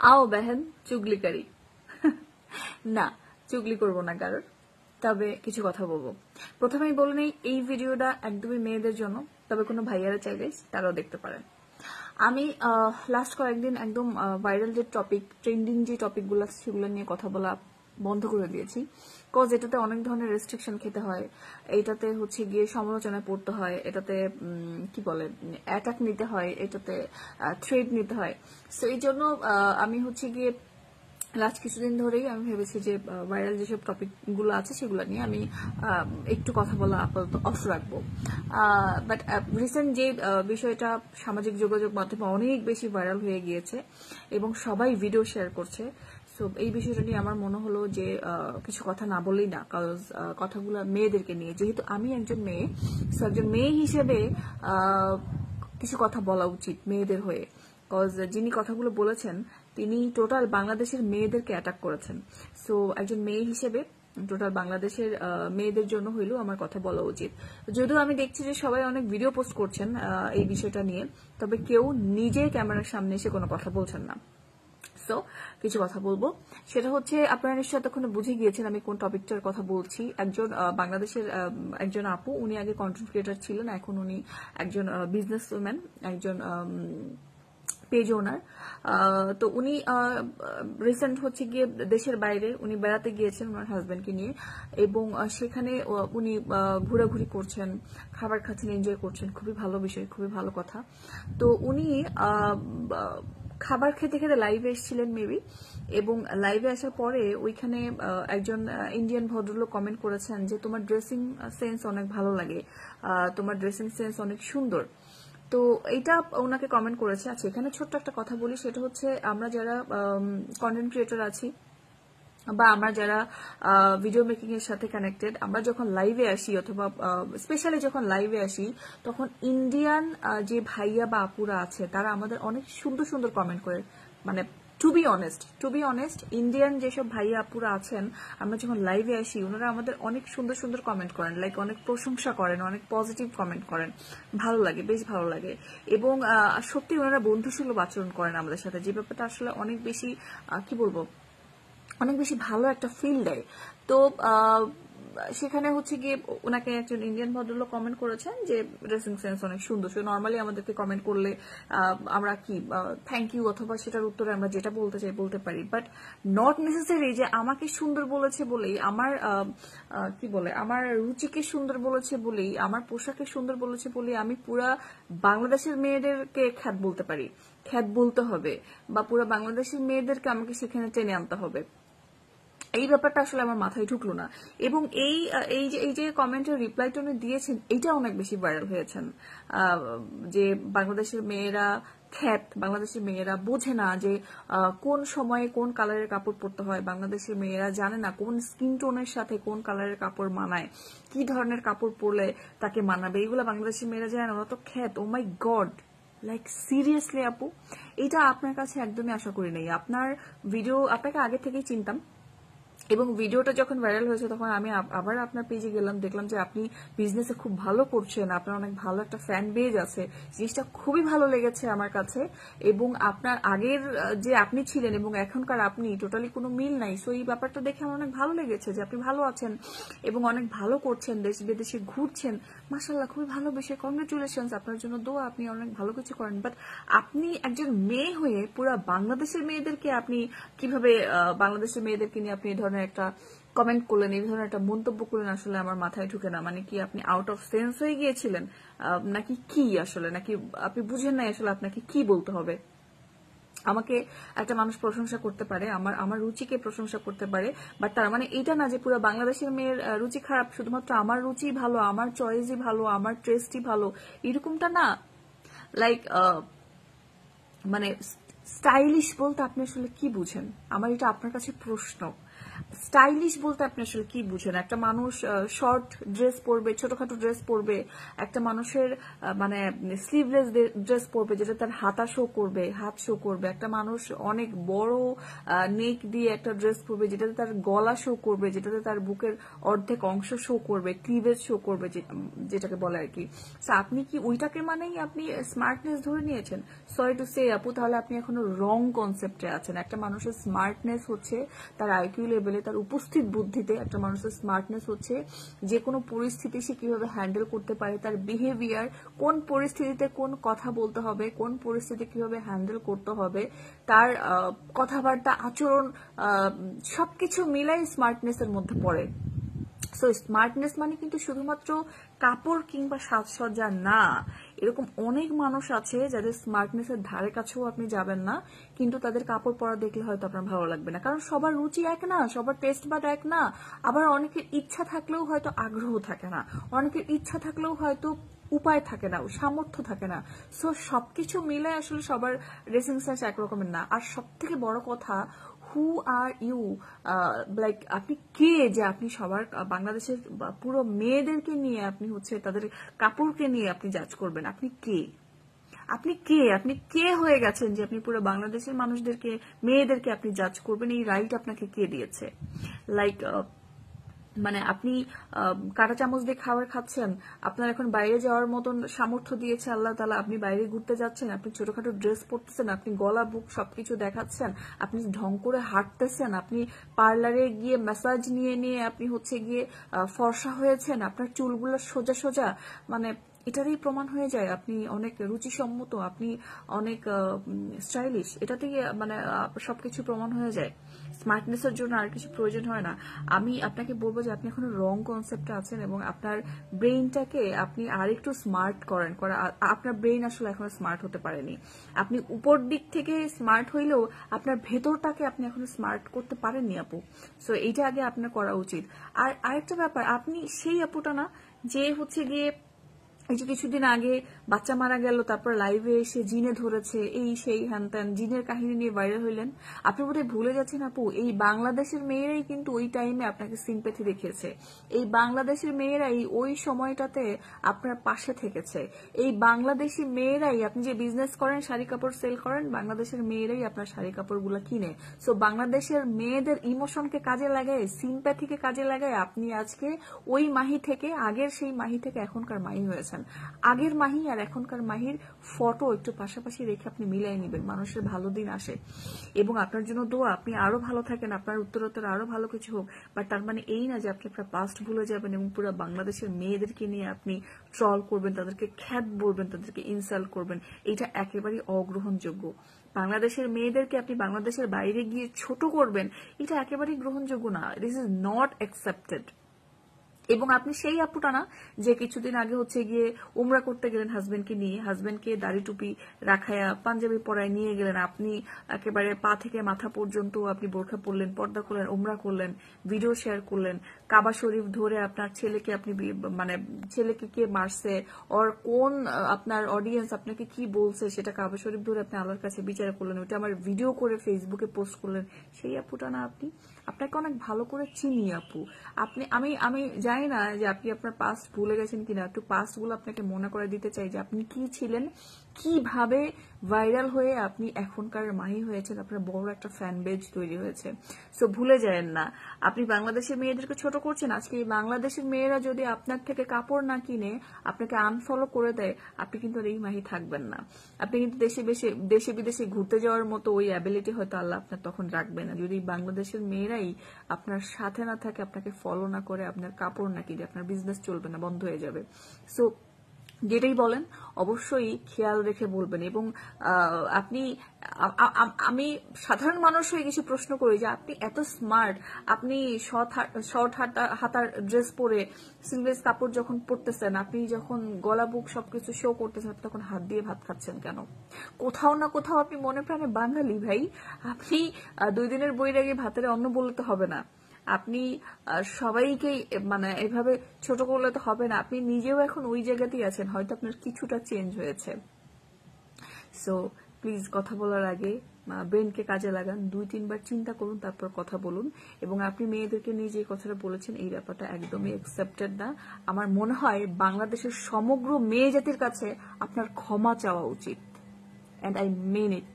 आओ बहन चुगली करी না চুগলি করব না কারোর তবে কিছু কথা বলবো প্রথমেই বলে নেই এই ভিডিওটা একদমই মেয়েদের জন্য তবে কোনো ভাইয়ারা চাইলে তারাও দেখতে পারেন আমি লাস্ট কয়েকদিন একদম ভাইরাল যে টপিক ট্রেন্ডিং যে টপিকগুলো আছে সেগুলো নিয়ে কথা বলা বন্ধ করে দিয়েছি কজ এটাতে অনেক ধরনের রেস্ট্রিকশন খেতে হয় এটাতে হচ্ছে গিয়ে সমালোচনায় পড়তে হয় এটাতে কি বলে অ্যাটাক নিতে হয় এটাতে থ্রেড নিতে হয় সো এই জন্য আমি হচ্ছে গিয়ে লাস্ট কিছুদিন ধরেই আমি ভেবেছি যে ভাইরাল যেসব টপিকগুলো আছে সেগুলো নিয়ে আমি একটু কথা বলা আপাতত অফ রাখবো বাট রিসেন্ট যে বিষয়টা সামাজিক যোগাযোগ মাধ্যমে অনেক বেশি ভাইরাল হয়ে গিয়েছে এবং সবাই ভিডিও শেয়ার করছে সো এই বিষয়টা নিয়ে আমার মনে হলো যে কিছু কথা না বললেই না কারণ কথাগুলো মেয়েদেরকে নিয়ে যেহেতু আমি একজন মেয়ে সো একজন মেয়ে হিসেবে কিছু কথা বলা উচিত মেয়েদের হয়ে কজ যিনি কথাগুলো বলেছেন তিনি টোটাল বাংলাদেশের মেয়েদেরকে অ্যাটাক করেছেন সো একজন মেয়ে হিসেবে টোটাল বাংলাদেশের মেয়েদের জন্য হইলেও আমার কথা বলা উচিত যদিও আমি দেখছি যে সবাই অনেক ভিডিও পোস্ট করছেন এই বিষয়টা নিয়ে তবে কেউ নিজে ক্যামেরার সামনে এসে কোনো কথা বলছেন না সো কিছু কথা বলবো সেটা হচ্ছে আপনারা নিশ্চয়ই এতক্ষণে বুঝে গিয়েছেন আমি কোন টপিকটার কথা বলছি একজন বাংলাদেশের একজন আপু উনি আগে কন্টেন্ট ক্রিয়েটর ছিলেন এখন উনি একজন বিজনেসম্যান একজন পেজ ওনার তো উনি রিসেন্ট হচ্ছে গিয়ে দেশের বাইরে উনি বেড়াতে গিয়েছেন ওনার হাজবেন্ডকে নিয়ে এবং সেখানে উনি ঘোরাঘুরি করছেন খাবার খাচ্ছেন এনজয় করছেন খুবই ভালো বিষয় খুবই ভালো কথা তো উনি খাবার খেতে খেতে লাইভে এসেছিলেন মেবি এবং লাইভে আসার পরে ওইখানে একজন ইন্ডিয়ান ভদ্রলোক কমেন্ট করেছেন যে তোমার ড্রেসিং সেন্স অনেক ভালো লাগে তোমার ড্রেসিং সেন্স অনেক সুন্দর তো এইটা ওনাকে কমেন্ট করেছে আচ্ছা এখানে ছোট্ট একটা কথা বলি সেটা হচ্ছে আমরা যারা কন্টেন্ট ক্রিয়েটর আছি বা আমরা যারা ভিডিও মেকিং এর সাথে কানেক্টেড আমরা যখন লাইভে আসি অথবা স্পেশালি যখন লাইভে আসি তখন ইন্ডিয়ান যে ভাইয়া বা আপুরা আছে তারা আমাদের অনেক সুন্দর সুন্দর কমেন্ট করে মানে টু বি অনেস্ট ইন্ডিয়ান যেসব ভাইয়া আপুরা আছেন আমরা যখন লাইভে আসি ওনারা আমাদের অনেক সুন্দর সুন্দর কমেন্ট করেন লাইক অনেক প্রশংসা করেন অনেক পজিটিভ কমেন্ট করেন ভালো লাগে বেশ ভালো লাগে এবং সত্যি ওনারা বন্ধুসুলভ আচরণ করেন আমাদের সাথে যে ব্যাপারটা আসলে অনেক বেশি কি বলবো অনেক বেশি ভালো একটা ফিল দেয় তো সেখানে হচ্ছে গিয়ে ওনাকে একজন ইন্ডিয়ান ভদ্রলোক কমেন্ট করেছেন যে ড্রেসিং সেন্স অনেক সুন্দর সে নর্মালি আমাদেরকে কমেন্ট করলে আমরা কি থ্যাংক ইউ অথবা সেটার উত্তরে আমরা যেটা বলতে চাই বলতে পারি বাট নট নেসেসারি যে আমাকে সুন্দর বলেছে বলেই আমার কি বলে আমার রুচিকে সুন্দর বলেছে বলেই আমার পোশাকে সুন্দর বলেছে বলেই আমি পুরা বাংলাদেশের মেয়েদেরকে খ্যাত বলতে পারি খ্যাত বলতে হবে বা পুরো বাংলাদেশের মেয়েদেরকে আমাকে সেখানে টেনে আনতে হবে এই ব্যাপারটা আসলে আমার মাথায় ঢুকলো না এবং এই যে কমেন্টের রিপ্লাইটা উনি দিয়েছেন এইটা অনেক বেশি ভাইরাল হয়েছেন যে বাংলাদেশের মেয়েরা খ্যাত বাংলাদেশের মেয়েরা বোঝে না যে কোন সময়ে কোন কালারের কাপড় পরতে হয় বাংলাদেশের মেয়েরা জানে না কোন স্কিন টোনের সাথে কোন কালারের কাপড় মানায় কি ধরনের কাপড় পরলে তাকে মানাবে এইগুলো বাংলাদেশের মেয়েরা জানে না ওরা তো খ্যাত ও মাই গড লাইক সিরিয়াসলি আপু এটা আপনার কাছে একদমই আশা করি নাই আপনার ভিডিও আপনাকে আগে থেকেই চিনতাম এবং ভিডিওটা যখন ভাইরাল হয়েছে তখন আমি আবার আপনার পেজে গেলাম দেখলাম যে আপনি বিজনেসে খুব ভালো করছেন আপনার অনেক ভালো একটা ফ্যান বেজ আছে জিনিসটা খুবই ভালো লেগেছে আমার কাছে এবং আপনার আগের যে আপনি ছিলেন এবং এখনকার আপনি টোটালি কোনো মিল নাই সো এই ব্যাপারটা দেখে আমার অনেক ভালো লেগেছে যে আপনি ভালো আছেন এবং অনেক ভালো করছেন দেশ বিদেশে ঘুরছেন মাশাআল্লাহ খুবই ভালো বিষয় কংগ্রেচুলেশনস আপনার জন্য দোয়া আপনি অনেক ভালো কিছু করেন বাট আপনি একজন মেয়ে হয়ে পুরো বাংলাদেশের মেয়েদেরকে আপনি কিভাবে বাংলাদেশের মেয়েদেরকে নিয়ে আপনি এই ধরনের একটা কমেন্ট করলেন এই ধরনের একটা মন্তব্য করলেন আসলে আমার মাথায় ঢুকে না মানে কি আপনি আউট অফ সেন্স হয়ে গিয়েছিলেন নাকি কি আসলে নাকি আপনি বুঝেন নাই আসলে আপনাকে কি বলতে হবে আমাকে একটা মানুষ প্রশংসা করতে পারে আমার রুচিকে প্রশংসা করতে পারে বাট তার মানে এটা না যে পুরো বাংলাদেশের মেয়ের রুচি খারাপ শুধুমাত্র আমার রুচি ভালো আমার চয়েসই ভালো আমার টেস্টই ভালো এরকমটা না লাইক মানে স্টাইলিশ বলতে আপনি আসলে কি বুঝেন আমার এটা আপনার কাছে প্রশ্ন স্টাইলিশ বলতে আপনি আসলে কি বুঝেন? একটা মানুষ শর্ট ড্রেস পরবে, ছোটখাটো ড্রেস পরবে, একটা মানুষের মানে স্লিভলেস ড্রেস পরবে যেটা তার হাতা শো করবে, হাত শো করবে, একটা মানুষ অনেক বড় নেক দিয়ে একটা ড্রেস পরবে যেটাতে তার গলা শো করবে, যেটাতে তার বুকের অর্ধেক অংশ শো করবে, ক্লিভেজ শো করবে, যেটাকে বলে আর কি। আপনি কি ওইটাকে মানেই আপনি স্মার্টনেস ধরে নিয়েছেন? সরি টু সে আপু, তাহলে আপনি এখনো রং কনসেপ্টে আছেন। একটা মানুষের স্মার্টনেস হচ্ছে তার আইকিউ লেভেলে, তার উপস্থিত বুদ্ধিতে। একটা মানুষের স্মার্টনেস হচ্ছে যে কোনো পরিস্থিতি সে কিভাবে হ্যান্ডেল করতে পারে, তার বিহেভিয়ার, কোন পরিস্থিতিতে কোন কথা বলতে হবে, কোন পরিস্থিতি কিভাবে হ্যান্ডেল করতে হবে, তার কথাবার্তা, আচরণ, সবকিছু মিলাই স্মার্টনেসের মধ্যে পড়ে। সো স্মার্টনেস মানে কিন্তু শুধুমাত্র কাপড় কিংবা সাজসজ্জা না। এরকম অনেক মানুষ আছে যাদের স্মার্টনেসের ধারে কাছেও আপনি যাবেন না, কিন্তু তাদের কাপড় পরা দেখলে হয়তো আপনার ভালো লাগবে না, কারণ সবার রুচি এক না, সবার টেস্ট বাড এক না। আবার অনেকের ইচ্ছা থাকলেও হয়তো আগ্রহ থাকে না, অনেকের ইচ্ছা থাকলেও হয়তো উপায় থাকে না, সামর্থ্য থাকে না। সো সবকিছু মিলে আসলে সবার ড্রেসিং সেন্স একরকমের না। আর সব থেকে বড় কথা, হু আর ইউ, লাইক আপনি কে, যে আপনি সবার বাংলাদেশের পুরো মেয়েদেরকে নিয়ে আপনি হচ্ছে তাদের কাপড়কে নিয়ে আপনি জাজ করবেন? আপনি কে? আপনি কে? আপনি কে হয়ে গেছেন যে আপনি পুরো বাংলাদেশের মানুষদেরকে, মেয়েদেরকে আপনি জাজ করবেন? এই রাইট আপনাকে কে দিয়েছে? লাইক মানে আপনি কাঁটা চামচ দিয়ে খাবার খাচ্ছেন, আপনার এখন বাইরে যাওয়ার মতন সামর্থ্য দিয়েছে আল্লাহ তাআলা, আপনি বাইরে ঘুরতে যাচ্ছেন, আপনি ছোটখাটো ড্রেস পরতেছেন, আপনি গলা বুক সবকিছু দেখাচ্ছেন, আপনি ঢং করে হাঁটতেছেন, আপনি পার্লারে গিয়ে ম্যাসাজ নিয়ে নিয়ে আপনি হচ্ছে গিয়ে ফর্সা হয়েছেন, আপনার চুলগুলো সোজা সোজা, মানে এটারই প্রমাণ হয়ে যায় আপনি অনেক রুচিসম্মত, আপনি অনেক স্টাইলিশ। এটাতেই মানে সবকিছু প্রমাণ হয়ে যায়। স্মার্টনেসের জন্য আর কিছু প্রয়োজন হয় না। আমি আপনাকে বলবো যে আপনি এখনো রং কনসেপ্টে আছেন এবং আপনার ব্রেইনটাকে আপনি আরেকটু স্মার্ট করেন। আপনার ব্রেইন আসলে এখনো স্মার্ট হতে পারেনি। আপনি উপর দিক থেকে স্মার্ট হইলেও আপনার ভেতরটাকে আপনি এখনো স্মার্ট করতে পারেননি আপু। সো এইটা আগে আপনার করা উচিত। আর আরেকটা ব্যাপার, আপনি সেই আপুটা না যে হচ্ছে গিয়ে এই যে কিছুদিন আগে বাচ্চা মারা গেল, তারপর লাইভে এসে জিনে ধরেছে, এই সেই হ্যান ত্যান জিনের কাহিনী নিয়ে ভাইরাল হইলেন। আপনি বোধহয় ভুলে যাচ্ছেন আপু, এই বাংলাদেশের মেয়েরাই কিন্তু ওই টাইমে আপনাকে সিম্প্যাথি দেখিয়েছে। এই বাংলাদেশের মেয়েরাই ওই সময়টাতে আপনার পাশে থেকেছে। এই বাংলাদেশি মেয়েরাই, আপনি যে বিজনেস করেন, শাড়ি কাপড় সেল করেন, বাংলাদেশের মেয়েরাই আপনার শাড়ি কাপড়গুলো কিনে। সো বাংলাদেশের মেয়েদের ইমোশনকে কাজে লাগায়, সিম্প্যাথিকে কাজে লাগায় আপনি আজকে ওই মাহি থেকে, আগের সেই মাহি থেকে এখনকার মাহি হয়েছেন। আগের মাহি আর এখনকার মাহির ফটো একটু পাশাপাশি রেখে আপনি মিলাই নিবেন, মানুষের ভালো দিন আসে। এবং আপনার জন্য দোয়া, আপনি আরো ভালো থাকেন, আপনার উত্তরোত্তর আরো ভালো কিছু হোক। বাট তার মানে এই না যে আপনি আপনার পাস্ট ভুলে যাবেন এবং পুরো বাংলাদেশের মেয়েদেরকে নিয়ে আপনি ট্রল করবেন, তাদেরকে খ্যাত বলবেন, তাদেরকে ইনসাল্ট করবেন। এটা একেবারেই অগ্রহণযোগ্য। বাংলাদেশের মেয়েদেরকে আপনি বাংলাদেশের বাইরে গিয়ে ছোট করবেন, এটা একেবারেই গ্রহণযোগ্য না। This is not accepted. এবং আপনি সেই আপুটা না যে কিছুদিন আগে হচ্ছে গিয়ে উমরা করতে গেলেন হাজবেন্ডকে নিয়ে, হাজবেন্ডকে দাড়ি টুপি রাখায়া পাঞ্জাবি পরায় নিয়ে গেলেন, আপনি একেবারে পা থেকে মাথা পর্যন্ত আপনি বোরখা পরলেন, পর্দা করলেন, উমরা করলেন, ভিডিও শেয়ার করলেন, কাবা শরীফ ধরে আপনার ছেলেকে আপনি মানে ছেলেকে কে মারছে, ওর কোন আপনার অডিয়েন্স আপনাকে কি বলছে সেটা কাবা শরীফ ধরে আপনি আল্লাহর কাছে বিচার করলেন, ওইটা আমার ভিডিও করে ফেসবুকে পোস্ট করলেন। সেই আপুটা না আপনি? আপনাকে অনেক ভালো করে চিনি আপু। আপনি আমি আমি জানি না যে আপনি আপনার পাস্ট ভুলে গেছেন কিনা, একটু পাস্ট গুলো আপনাকে মনে করে দিতে চাই যে আপনি কি ছিলেন, কিভাবে ভাইরাল হয়ে আপনি এখনকার মাহি হয়েছেন, আপনার বড় একটা ফ্যান বেজ তৈরি হয়েছে। সো ভুলে যায়েন না। আপনি বাংলাদেশের মেয়েদেরকে ছোট করছেন, আজকে এই বাংলাদেশের মেয়েরা যদি আপনার থেকে কাপড় না কিনে আপনাকে আনফলো করে দেয়, আপনি কিন্তু আর এই মাহি থাকবেন না। আপনি কিন্তু দেশে বিদেশে ঘুরতে যাওয়ার মতো ওই অ্যাবিলিটি হয়তো আল্লাহ আপনার তখন রাখবে না, যদি বাংলাদেশের মেয়েরাই আপনার সাথে না থাকে, আপনাকে ফলো না করে, আপনার কাপড় না কিনে, আপনার বিজনেস চলবে না, বন্ধ হয়ে যাবে। সো যেটাই বলেন অবশ্যই খেয়াল রেখে বলবেন। এবং আপনি, আমি সাধারণ মানুষ হয়ে কিছু প্রশ্ন করি যে আপনি এত স্মার্ট, আপনি শর্ট হাতার ড্রেস পরে স্লিভলেস কাপড় যখন পরতেছেন, আপনি যখন গলা বুক সবকিছু শো করতেছেন, আপনি তখন হাত দিয়ে ভাত খাচ্ছেন কেন? কোথাও না কোথাও আপনি মনে প্রাণে বাঙালি ভাই। আপনি 2 দিনের বৈরাগী ভাতের অন্ন বললে তো হবে না, আপনি সবাইকে মানে এভাবে ছোট করলে তো হবে না। আপনি নিজেও এখন ওই জায়গাতেই আছেন, হয়তো আপনার কিছুটা চেঞ্জ হয়েছে। সো প্লিজ কথা বলার আগে ব্রেনকে কাজে লাগান, 2-3 বার চিন্তা করুন, তারপর কথা বলুন। এবং আপনি মেয়েদেরকে নিয়ে যে কথাটা বলেছেন এই ব্যাপারটা একদমই অ্যাকসেপ্টেড না। আমার মনে হয় বাংলাদেশের সমগ্র মেয়ে জাতির কাছে আপনার ক্ষমা চাওয়া উচিত, অ্যান্ড আই মিন ইট।